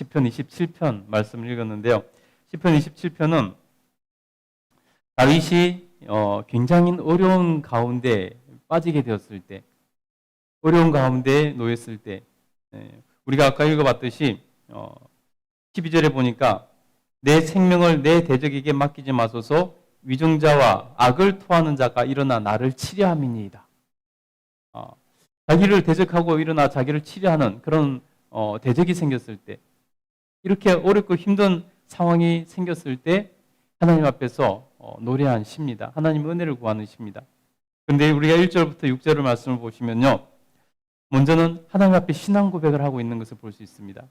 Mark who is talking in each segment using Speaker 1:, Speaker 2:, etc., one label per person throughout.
Speaker 1: 시편 27편 말씀을 읽었는데요. 시편 27편은 다윗이 굉장히 어려운 가운데 빠지게 되었을 때, 어려운 가운데 놓였을 때, 우리가 아까 읽어봤듯이 12절에 보니까 내 생명을 내 대적에게 맡기지 마소서, 위증자와 악을 토하는 자가 일어나 나를 치려함이니이다. 자기를 대적하고 일어나 자기를 치려하는 그런 대적이 생겼을 때, 이렇게 어렵고 힘든 상황이 생겼을 때 하나님 앞에서 노래한 시입니다. 하나님 은혜를 구하는 시입니다. 그런데 우리가 1절부터 6절의 말씀을 보시면요, 먼저는 하나님 앞에 신앙 고백을 하고 있는 것을 볼 수 있습니다.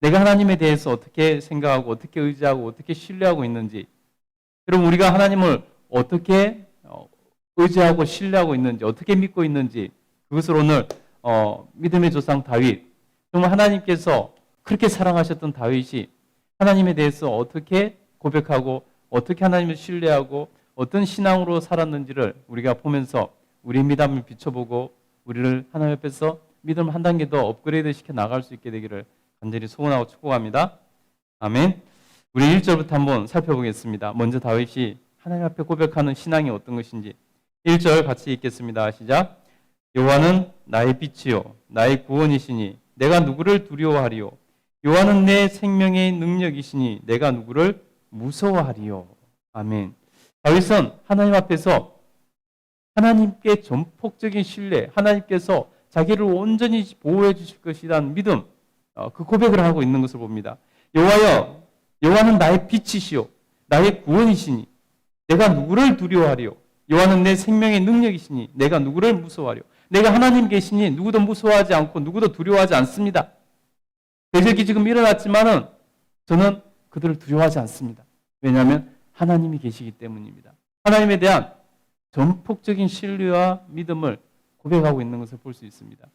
Speaker 1: 내가 하나님에 대해서 어떻게 생각하고 어떻게 의지하고 어떻게 신뢰하고 있는지, 여러분 우리가 하나님을 어떻게 의지하고 신뢰하고 있는지, 어떻게 믿고 있는지, 그것을 오늘 믿음의 조상 다윗, 정말 하나님께서 그렇게 사랑하셨던 다윗이 하나님에 대해서 어떻게 고백하고 어떻게 하나님을 신뢰하고 어떤 신앙으로 살았는지를 우리가 보면서 우리의 믿음을 비춰보고 우리를 하나님 앞에서 믿음을 한 단계 더 업그레이드 시켜 나갈 수 있게 되기를 간절히 소원하고 축복합니다. 아멘. 우리 1절부터 한번 살펴보겠습니다. 먼저 다윗이 하나님 앞에 고백하는 신앙이 어떤 것인지 1절 같이 읽겠습니다. 시작. 여호와는 나의 빛이요 나의 구원이시니 내가 누구를 두려워하리요. 여호와는 내 생명의 능력이시니 내가 누구를 무서워하리요. 아멘. 다윗은 하나님 앞에서 하나님께 전폭적인 신뢰, 하나님께서 자기를 온전히 보호해 주실 것이라는 믿음, 그 고백을 하고 있는 것을 봅니다. 여호와여, 여호와는 나의 빛이시요 나의 구원이시니 내가 누구를 두려워하리요. 여호와는 내 생명의 능력이시니 내가 누구를 무서워하리요. 내가 하나님 계시니 누구도 무서워하지 않고 누구도 두려워하지 않습니다. 대적이 지금 일어났지만은 저는 그들을 두려워하지 않습니다. 왜냐하면 하나님이 계시기 때문입니다. 하나님에 대한 전폭적인 신뢰와 믿음을 고백하고 있는 것을 볼 수 있습니다.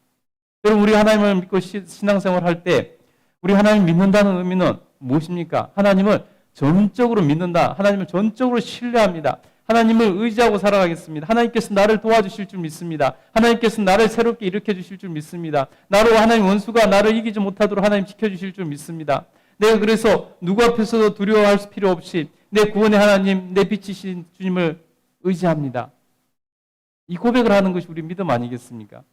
Speaker 1: 여러분 우리 하나님을 믿고 신앙생활 할 때 우리 하나님 믿는다는 의미는 무엇입니까? 하나님을 전적으로 믿는다. 하나님을 전적으로 신뢰합니다. 하나님을 의지하고 살아가겠습니다. 하나님께서 나를 도와주실 줄 믿습니다. 하나님께서 나를 새롭게 일으켜 주실 줄 믿습니다. 나로 하나님 원수가 나를 이기지 못하도록 하나님 지켜주실 줄 믿습니다. 내가 그래서 누구 앞에서도 두려워할 필요 없이 내 구원의 하나님, 내 빛이신 주님을 의지합니다. 이 고백을 하는 것이 우리 믿음 아니겠습니까?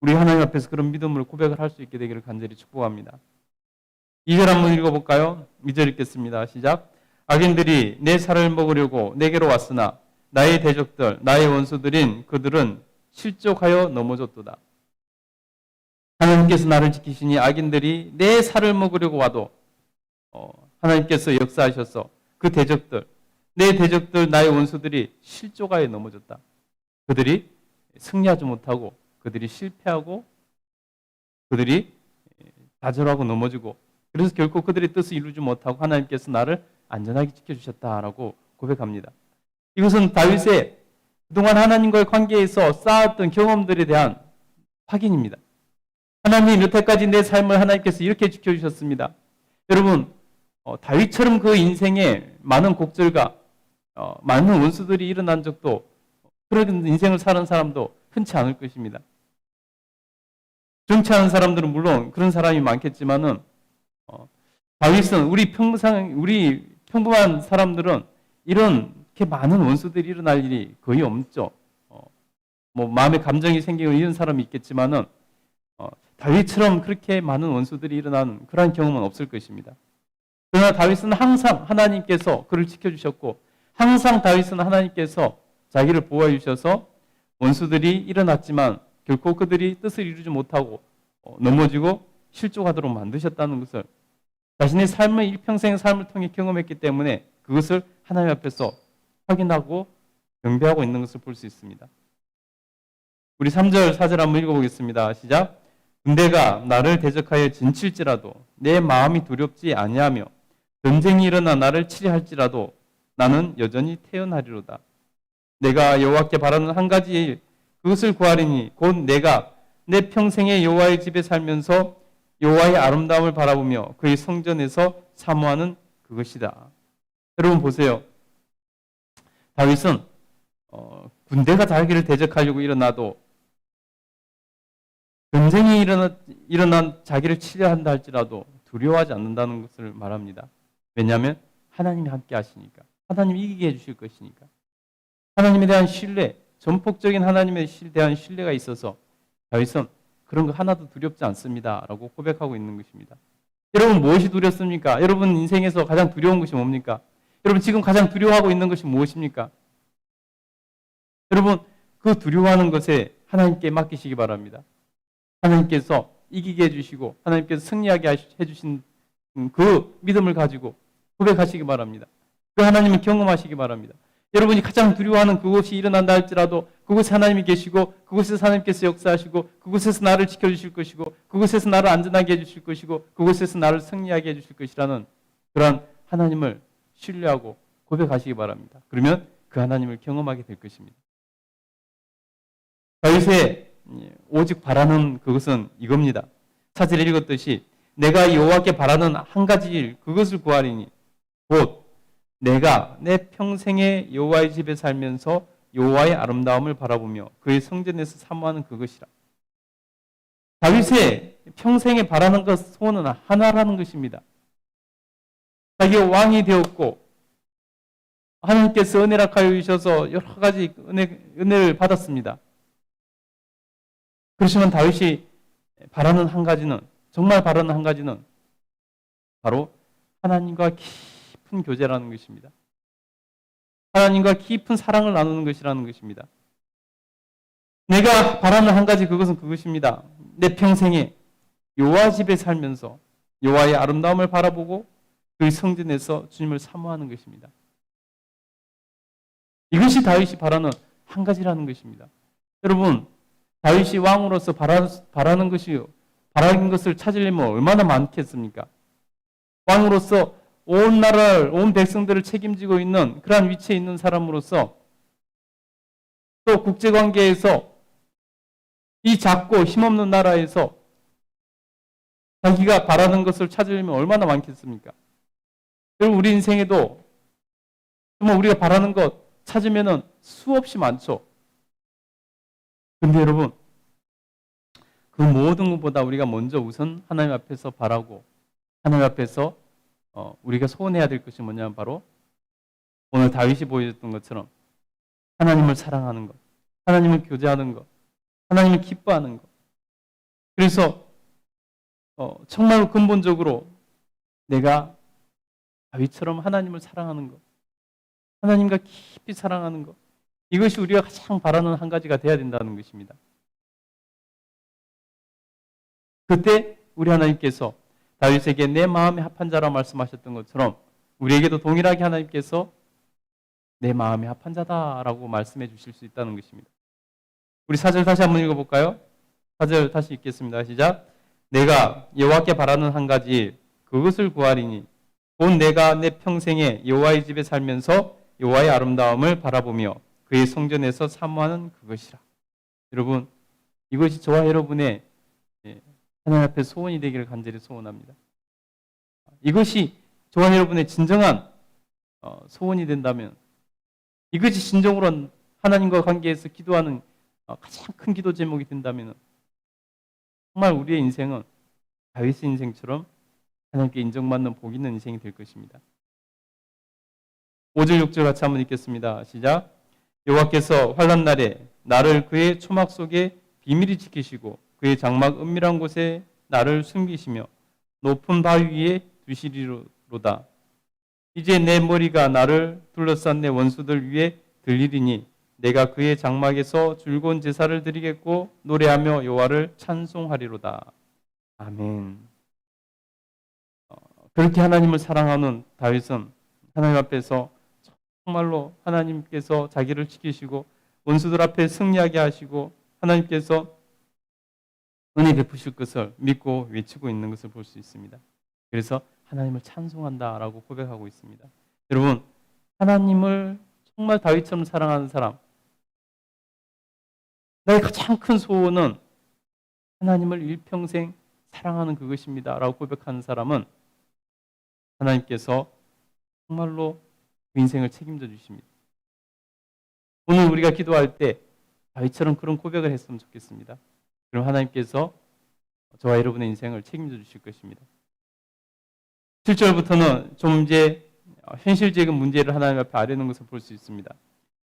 Speaker 1: 우리 하나님 앞에서 그런 믿음으로 고백을 할 수 있게 되기를 간절히 축복합니다. 2절 한번 읽어볼까요? 2절 읽겠습니다. 시작. 악인들이 내 살을 먹으려고 내게로 왔으나 나의 대적들, 나의 원수들인 그들은 실족하여 넘어졌도다. 하나님께서 나를 지키시니 악인들이 내 살을 먹으려고 와도 하나님께서 역사하셔서 그 대적들, 내 대적들, 나의 원수들이 실족하여 넘어졌다. 그들이 승리하지 못하고 그들이 실패하고 그들이 좌절하고 넘어지고 그래서 결코 그들의 뜻을 이루지 못하고 하나님께서 나를 안전하게 지켜주셨다라고 고백합니다. 이것은 다윗의 그동안 하나님과의 관계에서 쌓았던 경험들에 대한 확인입니다. 하나님 여태까지 내 삶을 하나님께서 이렇게 지켜주셨습니다. 여러분 다윗처럼 그 인생에 많은 곡절과 많은 원수들이 일어난 적도 그런 인생을 사는 사람도 흔치 않을 것입니다. 정치하는 사람들은 물론 그런 사람이 많겠지만은 다윗은 우리 평범한 사람들은 이렇게 많은 원수들이 일어날 일이 거의 없죠. 마음에 감정이 생기고 이런 사람이 있겠지만은 다윗처럼 그렇게 많은 원수들이 일어나는 그러한 경험은 없을 것입니다. 그러나 다윗은 항상 하나님께서 그를 지켜주셨고 항상 다윗은 하나님께서 자기를 보호해 주셔서 원수들이 일어났지만 결코 그들이 뜻을 이루지 못하고 넘어지고 실족하도록 만드셨다는 것을 자신의 삶의 일평생의 삶을 통해 경험했기 때문에 그것을 하나님 앞에서 확인하고 경배하고 있는 것을 볼 수 있습니다. 우리 3절, 4절 한번 읽어보겠습니다. 시작. 군대가 나를 대적하여 진칠지라도 내 마음이 두렵지 아니하며 전쟁이 일어나 나를 치리할지라도 나는 여전히 태어나리로다. 내가 여호와께 바라는 한 가지 그것을 구하리니 곧 내가 내 평생에 여호와의 집에 살면서 여호와의 아름다움을 바라보며 그의 성전에서 사모하는 그것이다. 여러분 보세요. 다윗은 군대가 자기를 대적하려고 일어나도 전쟁이 일어난 자기를 치려한다 할지라도 두려워하지 않는다는 것을 말합니다. 왜냐하면 하나님이 함께 하시니까. 하나님이 이기게 해주실 것이니까. 하나님에 대한 신뢰, 전폭적인 하나님에 대한 신뢰가 있어서 다윗은 그런 거 하나도 두렵지 않습니다 라고 고백하고 있는 것입니다. 여러분 무엇이 두렵습니까? 여러분 인생에서 가장 두려운 것이 뭡니까? 여러분 지금 가장 두려워하고 있는 것이 무엇입니까? 여러분 그 두려워하는 것에 하나님께 맡기시기 바랍니다. 하나님께서 이기게 해주시고 하나님께서 승리하게 해주신 그 믿음을 가지고 고백하시기 바랍니다. 그 하나님을 경험하시기 바랍니다. 여러분이 가장 두려워하는 그것이 일어난다 할지라도 그곳에 하나님이 계시고 그곳에서 하나님께서 역사하시고 그곳에서 나를 지켜주실 것이고 그곳에서 나를 안전하게 해주실 것이고 그곳에서 나를 승리하게 해주실 것이라는 그러한 하나님을 신뢰하고 고백하시기 바랍니다. 그러면 그 하나님을 경험하게 될 것입니다. 다윗의 오직 바라는 그것은 이겁니다. 사절에 읽었듯이 내가 여호와께 바라는 한 가지 일 그것을 구하리니 곧 내가 내 평생에 여호와의 집에 살면서 여호와의 아름다움을 바라보며 그의 성전에서 사모하는 그것이라. 다윗의 평생에 바라는 것 소원은 하나라는 것입니다. 자기가 왕이 되었고 하나님께서 은혜를 하여 주셔서 여러 가지 은혜를 받았습니다. 그렇지만 다윗이 바라는 한 가지는 정말 바라는 한 가지는 바로 하나님과 깊은 교제라는 것입니다. 하나님과 깊은 사랑을 나누는 것이라는 것입니다. 내가 바라는 한 가지 그것은 그것입니다. 내 평생에 여호와 집에 살면서 여호와의 아름다움을 바라보고 그 성전에서 주님을 사모하는 것입니다. 이것이 다윗이 바라는 한 가지라는 것입니다. 여러분 다윗이 왕으로서 바라는 것을 찾으려면 얼마나 많겠습니까? 왕으로서 온 나라를, 온 백성들을 책임지고 있는 그러한 위치에 있는 사람으로서 또 국제관계에서 이 작고 힘없는 나라에서 자기가 바라는 것을 찾으려면 얼마나 많겠습니까? 여러분 우리 인생에도 정말 우리가 바라는 것 찾으면 수없이 많죠. 근데 여러분 그 모든 것보다 우리가 먼저 우선 하나님 앞에서 바라고 하나님 앞에서 우리가 소원해야 될 것이 뭐냐면 바로 오늘 다윗이 보여줬던 것처럼 하나님을 사랑하는 것, 하나님을 교제하는 것, 하나님을 기뻐하는 것. 그래서 정말 근본적으로 내가 다윗처럼 하나님을 사랑하는 것, 하나님과 깊이 사랑하는 것, 이것이 우리가 가장 바라는 한 가지가 돼야 된다는 것입니다. 그때 우리 하나님께서 다윗에게 내 마음에 합한 자라 말씀하셨던 것처럼 우리에게도 동일하게 하나님께서 내 마음에 합한 자다라고 말씀해 주실 수 있다는 것입니다. 우리 4절 다시 한번 읽어볼까요? 4절 다시 읽겠습니다. 시작. 내가 여호와께 바라는 한 가지 그것을 구하리니 곧 내가 내 평생에 여호와의 집에 살면서 여호와의 아름다움을 바라보며 그의 성전에서 사모하는 그것이라. 여러분 이것이 저와 여러분의 하나님 앞에 소원이 되기를 간절히 소원합니다. 이것이 저와 여러분의 진정한 소원이 된다면 이것이 진정으로 하나님과 관계에서 기도하는 가장 큰 기도 제목이 된다면 정말 우리의 인생은 다윗의 인생처럼 하나님께 인정받는 복 있는 인생이 될 것입니다. 5절 6절 같이 한번 읽겠습니다. 시작. 여호와께서 환난 날에 나를 그의 초막 속에 비밀히 지키시고 그의 장막 은밀한 곳에 나를 숨기시며 높은 바위 위에 두시리로다. 이제 내 머리가 나를 둘러싼 내 원수들 위에 들리리니 내가 그의 장막에서 즐거운 제사를 드리겠고 노래하며 여호와를 찬송하리로다. 아멘. 그렇게 하나님을 사랑하는 다윗은 하나님 앞에서 정말로 하나님께서 자기를 지키시고 원수들 앞에 승리하게 하시고 하나님께서 은혜 베푸실 것을 믿고 외치고 있는 것을 볼 수 있습니다. 그래서 하나님을 찬송한다라고 고백하고 있습니다. 여러분 하나님을 정말 다윗처럼 사랑하는 사람, 나의 가장 큰 소원은 하나님을 일평생 사랑하는 그것입니다 라고 고백하는 사람은 하나님께서 정말로 그 인생을 책임져 주십니다. 오늘 우리가 기도할 때 다윗처럼 그런 고백을 했으면 좋겠습니다. 그럼 하나님께서 저와 여러분의 인생을 책임져 주실 것입니다. 7절부터는 좀 이제 현실적인 문제를 하나님 앞에 아뢰는 것을 볼 수 있습니다.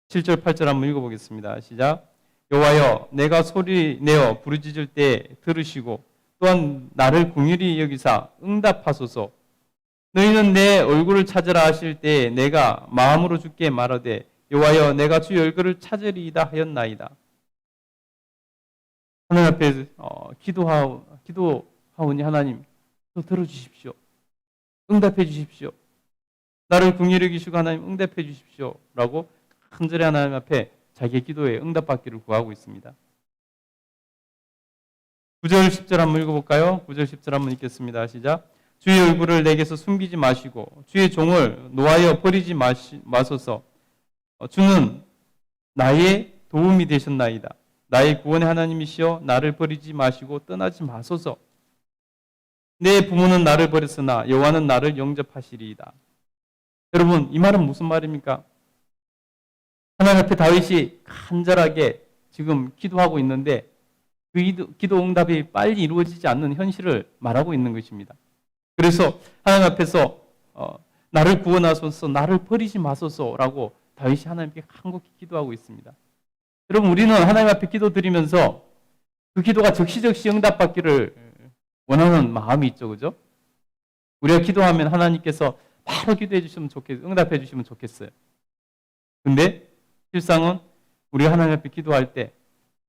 Speaker 1: 7절, 8절 한번 읽어보겠습니다. 시작. 여호와여, 내가 소리 내어 부르짖을 때 들으시고 또한 나를 긍휼히 여기사 응답하소서. 너희는 내 얼굴을 찾으라 하실 때 내가 마음으로 주께 말하되 여호와여, 내가 주의 얼굴을 찾으리이다 하였나이다. 하나님 앞에 기도하오니 하나님 또 들어주십시오. 응답해 주십시오. 나를 긍휼히 여기시고 하나님 응답해 주십시오. 라고 간절히 하나님 앞에 자기의 기도에 응답받기를 구하고 있습니다. 9절 10절 한번 읽어볼까요? 9절 10절 한번 읽겠습니다. 시작. 주의 얼굴을 내게서 숨기지 마시고 주의 종을 노하여 버리지 마소서. 주는 나의 도움이 되셨나이다. 나의 구원의 하나님이시여 나를 버리지 마시고 떠나지 마소서. 내 부모는 나를 버렸으나 여호와는 나를 영접하시리이다. 여러분, 이 말은 무슨 말입니까? 하나님 앞에 다윗이 간절하게 지금 기도하고 있는데 그 기도 응답이 빨리 이루어지지 않는 현실을 말하고 있는 것입니다. 그래서 하나님 앞에서 나를 구원하소서, 나를 버리지 마소서라고 다윗이 하나님께 간곡히 기도하고 있습니다. 여러분, 우리는 하나님 앞에 기도드리면서 그 기도가 적시적시 응답받기를 원하는 마음이 있죠, 그죠? 우리가 기도하면 하나님께서 바로 기도해 주시면 좋겠어요. 응답해 주시면 좋겠어요. 근데 실상은 우리가 하나님 앞에 기도할 때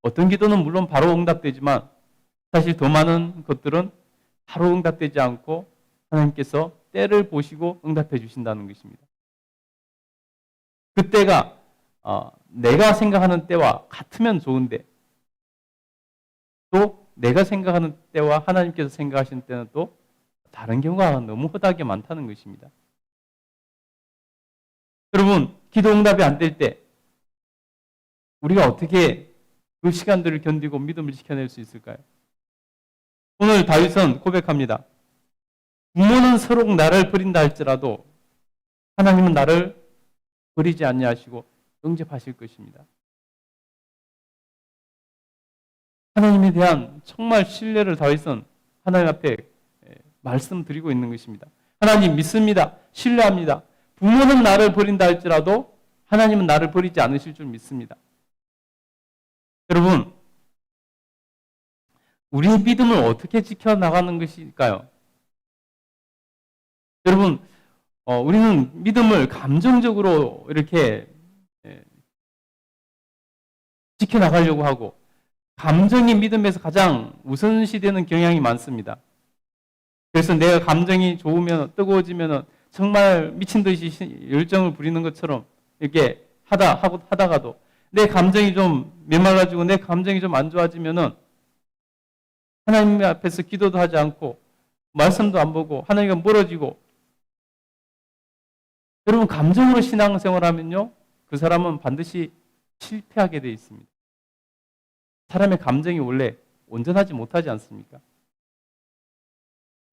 Speaker 1: 어떤 기도는 물론 바로 응답되지만 사실 더 많은 것들은 바로 응답되지 않고 하나님께서 때를 보시고 응답해 주신다는 것입니다. 그때가 내가 생각하는 때와 같으면 좋은데 또 내가 생각하는 때와 하나님께서 생각하시는 때는 또 다른 경우가 너무 허다하게 많다는 것입니다. 여러분, 기도 응답이 안 될 때 우리가 어떻게 그 시간들을 견디고 믿음을 지켜낼 수 있을까요? 오늘 다윗은 고백합니다. 부모는 서로 나를 버린다 할지라도 하나님은 나를 버리지 아니하시고 영접하실 것입니다. 하나님에 대한 정말 신뢰를 다윗은 하나님 앞에 말씀드리고 있는 것입니다. 하나님 믿습니다. 신뢰합니다. 부모는 나를 버린다 할지라도 하나님은 나를 버리지 않으실 줄 믿습니다. 여러분, 우리의 믿음을 어떻게 지켜나가는 것일까요? 여러분, 우리는 믿음을 감정적으로 이렇게 지켜나가려고 하고 감정이 믿음에서 가장 우선시되는 경향이 많습니다. 그래서 내가 감정이 좋으면 뜨거워지면 정말 미친 듯이 열정을 부리는 것처럼 이렇게 하다가도 내 감정이 좀 메말라지고 내 감정이 좀 안 좋아지면은 하나님 앞에서 기도도 하지 않고 말씀도 안 보고 하나님과 멀어지고 여러분 감정으로 신앙생활하면요 그 사람은 반드시 실패하게 되어 있습니다. 사람의 감정이 원래 온전하지 못하지 않습니까?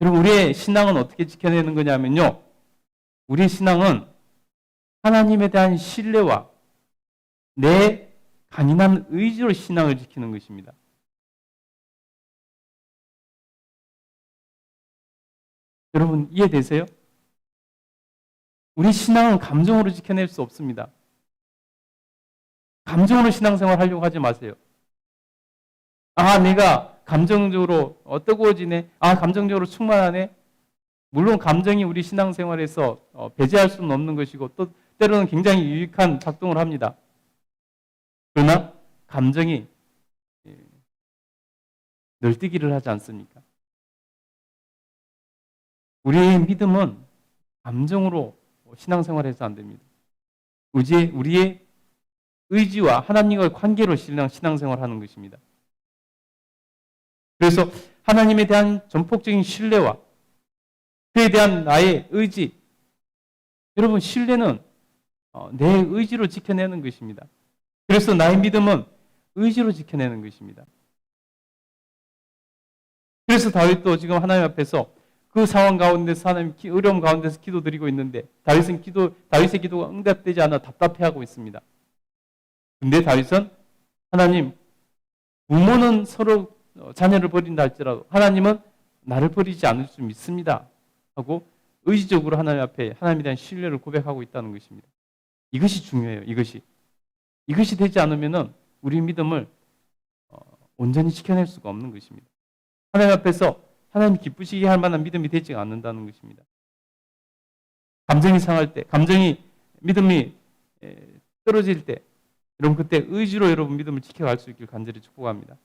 Speaker 1: 여러분 우리의 신앙은 어떻게 지켜내는 거냐면요 우리의 신앙은 하나님에 대한 신뢰와 내 강인한 의지로 신앙을 지키는 것입니다. 여러분 이해되세요? 우리 신앙은 감정으로 지켜낼 수 없습니다. 감정으로 신앙생활 하려고 하지 마세요. 내가 감정적으로 뜨거워지네. 감정적으로 충만하네. 물론 감정이 우리 신앙생활에서 배제할 수는 없는 것이고 또 때로는 굉장히 유익한 작동을 합니다. 그러나 감정이 널뛰기를 하지 않습니까? 우리의 믿음은 감정으로 신앙생활해서 안 됩니다. 우리의 의지와 하나님과의 관계로 신앙생활하는 것입니다. 그래서 하나님에 대한 전폭적인 신뢰와 그에 대한 나의 의지 여러분 신뢰는 내 의지로 지켜내는 것입니다. 그래서 나의 믿음은 의지로 지켜내는 것입니다. 그래서 다윗도 지금 하나님 앞에서 그 상황 가운데서 하나님 어려움 가운데서 기도드리고 있는데 다윗의 기도가 응답되지 않아 답답해하고 있습니다. 근데 다윗은 하나님 부모는 서로 자녀를 버린다 할지라도 하나님은 나를 버리지 않을 줄 믿습니다 하고 의지적으로 하나님 앞에 하나님에 대한 신뢰를 고백하고 있다는 것입니다. 이것이 중요해요. 이것이 되지 않으면은 우리 믿음을 온전히 지켜낼 수가 없는 것입니다. 하나님 앞에서 하나님 기쁘시게 할 만한 믿음이 되지 않는다는 것입니다. 감정이 상할 때, 믿음이 떨어질 때, 여러분 그때 의지로 여러분 믿음을 지켜갈 수 있길 간절히 축복합니다.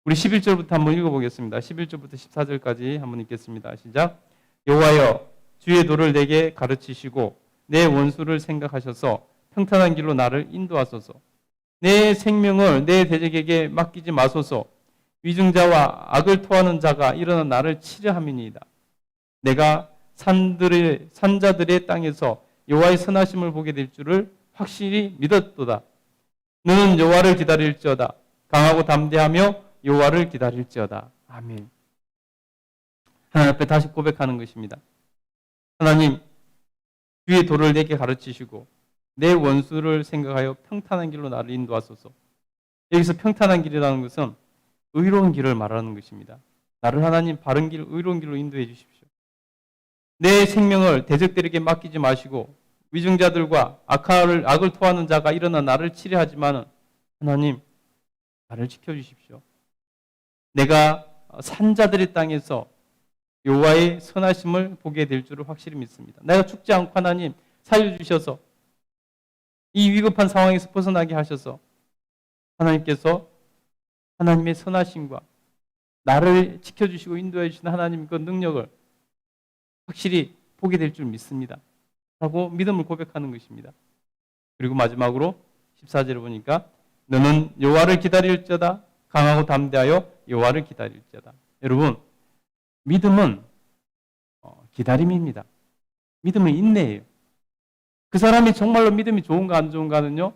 Speaker 1: 우리 11절부터 한번 읽어보겠습니다. 11절부터 14절까지 한번 읽겠습니다. 시작. 여호와여 주의 도를 내게 가르치시고 내 원수를 생각하셔서 평탄한 길로 나를 인도하소서. 내 생명을 내 대적에게 맡기지 마소서. 위증자와 악을 토하는 자가 일어나 나를 치려함이니이다. 내가 산자들의 땅에서 여호와의 선하심을 보게 될 줄을 확실히 믿었도다. 너는 여호와를 기다릴지어다. 강하고 담대하며 여호와를 기다릴지어다. 아멘. 하나님 앞에 다시 고백하는 것입니다. 하나님, 주의 도를 내게 가르치시고 내 원수를 생각하여 평탄한 길로 나를 인도하소서. 여기서 평탄한 길이라는 것은 의로운 길을 말하는 것입니다. 나를 하나님 바른 길, 의로운 길로 인도해 주십시오. 내 생명을 대적들에게 맡기지 마시고 위증자들과 악을 토하는 자가 일어나 나를 치려하지만은 하나님, 나를 지켜주십시오. 내가 산자들의 땅에서 여호와의 선하심을 보게 될 줄을 확실히 믿습니다. 내가 죽지 않고 하나님 살려주셔서 이 위급한 상황에서 벗어나게 하셔서 하나님께서 하나님의 선하심과 나를 지켜주시고 인도해 주시는 하나님 그 능력을 확실히 보게 될 줄 믿습니다. 라고 믿음을 고백하는 것입니다. 그리고 마지막으로 14절에 보니까 너는 여호와를 기다릴지어다. 강하고 담대하여 여호와를 기다릴지어다. 여러분, 믿음은 기다림입니다. 믿음은 인내예요. 그 사람이 정말로 믿음이 좋은가 안 좋은가는요,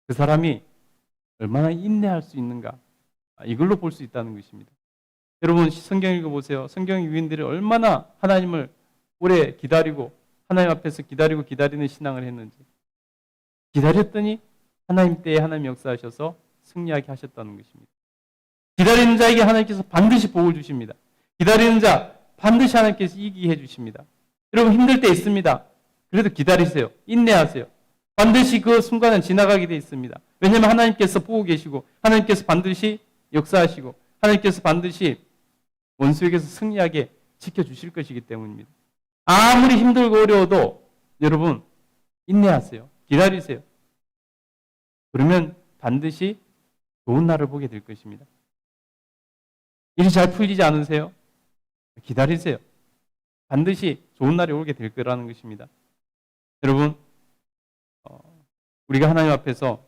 Speaker 1: 그 사람이 얼마나 인내할 수 있는가, 이걸로 볼 수 있다는 것입니다. 여러분 성경 읽어보세요. 성경 유인들이 얼마나 하나님을 오래 기다리고 하나님 앞에서 기다리는 신앙을 했는지. 기다렸더니 하나님 때에 하나님 역사하셔서 승리하게 하셨다는 것입니다. 기다리는 자에게 하나님께서 반드시 복을 주십니다. 기다리는 자 반드시 하나님께서 이기게 해주십니다. 여러분 힘들 때 있습니다. 그래도 기다리세요. 인내하세요. 반드시 그 순간은 지나가게 돼 있습니다. 왜냐하면 하나님께서 보고 계시고 하나님께서 반드시 역사하시고 하나님께서 반드시 원수에게서 승리하게 지켜주실 것이기 때문입니다. 아무리 힘들고 어려워도 여러분 인내하세요. 기다리세요. 그러면 반드시 좋은 날을 보게 될 것입니다. 일이 잘 풀리지 않으세요? 기다리세요. 반드시 좋은 날이 오게 될 거라는 것입니다. 여러분, 우리가 하나님 앞에서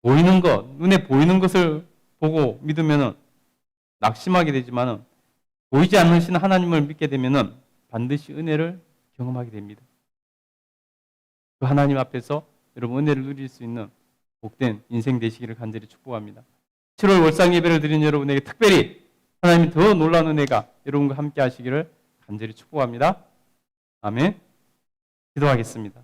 Speaker 1: 보이는 것, 눈에 보이는 것을 보고 믿으면은 낙심하게 되지만은 보이지 않으신 하나님을 믿게 되면은 반드시 은혜를 경험하게 됩니다. 그 하나님 앞에서 여러분 은혜를 누릴 수 있는 복된 인생 되시기를 간절히 축복합니다. 7월 월상 예배를 드린 여러분에게 특별히 하나님이 더 놀라운 은혜가 여러분과 함께 하시기를 간절히 축복합니다. 아멘. 기도하겠습니다.